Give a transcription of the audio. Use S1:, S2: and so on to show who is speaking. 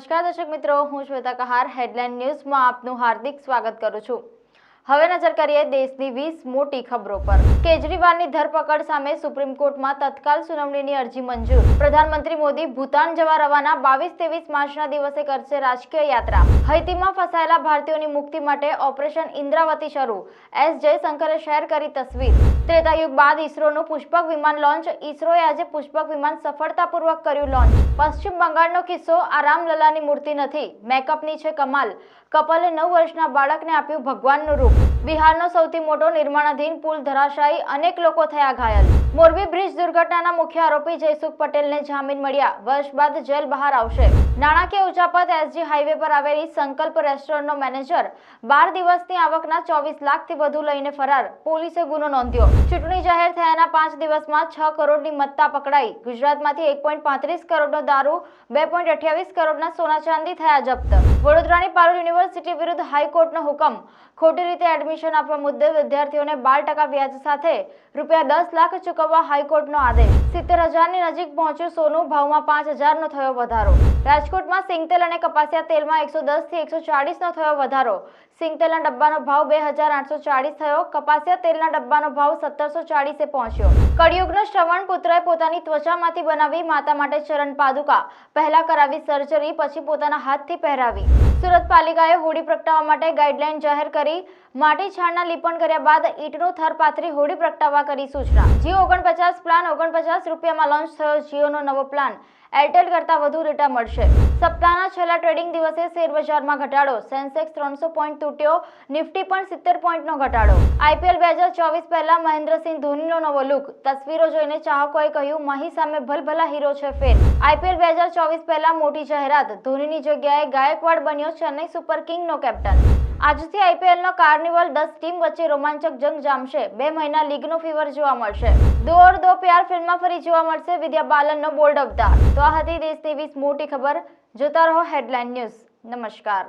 S1: નમસ્કાર દર્શક મિત્રો, હું શ્વેતા કહાર હેડલાઇન ન્યૂઝમાં આપનું હાર્દિક સ્વાગત કરું છું। હવે નજર કરીએ દેશની 20 મોટી ખબરો પર। કેજરીવાલની ધરપકડ સામે સુપ્રીમ કોર્ટમાં તત્કાલ સુનાવણીની અરજી મંજૂર। પ્રધાનમંત્રી મોદી ભૂતાન જવા રવાના 22-23 માર્ચના દિવસે કરશે રાજકીય યાત્રા। હૈતીમાં ફસાયેલા ભારતીયોની મુક્તિ માટે ઓપરેશન ઇન્દ્રાવતી શરૂ। એસ જયશંકરે શેર કરી તસવીર। ત્રેતાયુગ બાદ ઇસરોનું પુષ્પક વિમાન લોન્ચ। ઇસરોએ આજે પુષ્પક વિમાન સફળતાપૂર્વક કર્યું લોન્ચ। પશ્ચિમ બંગાળનો કિસ્સો આ રામલલાની મૂર્તિ નથી, મેકઅપની છે કમાલ। કપલે 9 વર્ષના બાળકને આપ્યું ભગવાનનું રૂપ। બિહારનો સૌથી મોટો નિર્માણાધીન પુલ ધરાશાયી, અનેક લોકો થયા ઘાયલ। મોરબી બ્રિજ દુર્ઘટનાના મુખ્ય આરોપી જયસુખ પટેલને જામીન મળ્યા। વર્ષ બાદ જેલ બહાર આવશે। નાણાકીય ઉચાપત એસજી હાઈવે પર આવેલી સંકલ્પ રેસ્ટોરન્ટનો મેનેજર 12 દિવસની આવકના 24 લાખથી વધુ લઈને ફરાર। પોલીસે ગુનો નોંધ્યો। ચૂંટણી જાહેર થયાના 5 દિવસમાં 6 કરોડની મત્તા પકડાઈ। ગુજરાતમાંથી 1.35 કરોડનો દારૂ, 2.28 કરોડના સોના ચાંદી થયા જપ્ત। વડોદરાની પારુલ યુનિવર્સિટી વિરુદ્ધ હાઈકોર્ટનો હુકમ। ખોટી રીતે એડમિશન આપવા મુદ્દે વિદ્યાર્થીઓને 12% વ્યાજ સાથે ₹10 લાખ ચૂકવવા હાઈકોર્ટનો આદેશ। 70,000ની નજીક પહોંચ્યું સોનું, ભાવમાં 5,000નો થયો વધારો। રાજકોટમાં સિંગતેલ અને કપાસિયા તેલમાં 110થી 140નો થયો વધારો। સિંગતેલના ડબ્બાનો ભાવ 2,840 થયો। કપાસિયા તેલના ડબ્બાનો ભાવ 1,740એ પહોંચ્યો। કળિયુગનો શ્રવણ પુત્રએ પોતાની ત્વચામાંથી બનાવી માતા માટે ચરણ પાદુકા। પહેલા કરાવી સર્જરી, પછી પોતાના હાથથી પહેરાવી। સુરત પાલિકાએ હોળી પ્રગટાવવા માટે ગાઈડલાઈન જાહેર કરી। માટી છાણના લીપણ કર્યા બાદ ઈંટનું થર પાથરી હોળી પ્રગટાવવા કરી સૂચના। જીઓ 49 પ્લાન 49 રૂપિયામાં લોન્ચ થયો। જીઓનો નવો પ્લાન એરટેલ કરતાં વધુ ડેટા મળશે। સપ્તાહના છેલ્લા ટ્રેડિંગ દિવસે શેરબજારમાં ઘટાડો। સેન્સેક્સ 300 પોઈન્ટ તૂટ્યો, નિફ્ટી પણ 70 પોઈન્ટનો ઘટાડો। આઈપીએલ 2024 પહેલા મહેન્દ્રસિંહ ધોનીનો નવો લુક। તસવીરો જોઈને ચાહકોએ કહ્યું, મહી સામે ભલભલા હીરો છે ફેલ। આઈપીએલ 2024 પહેલા મોટી જાહેરાત, ધોનીની જગ્યાએ ગાયકવાડ બન્યો ચેન્નઈ સુપર કિંગનો કેપ્ટન। આજથી આઈપીએલનો કાર્નિવલ 10 ટીમ વચ્ચે રોમાંચક જંગ જામશે। 2 મહિના લીગનો ફીવર જોવા મળશે। દો ઓર દો પ્યાર ફિલ્મમાં ફરી જોવા મળશે વિદ્યા બાલનનો બોલ્ડ અવતાર। તો આ હતી દેશની 20 મોટી ખબર। જોતા રહો હેડલાઇન ન્યૂઝ। નમસ્કાર।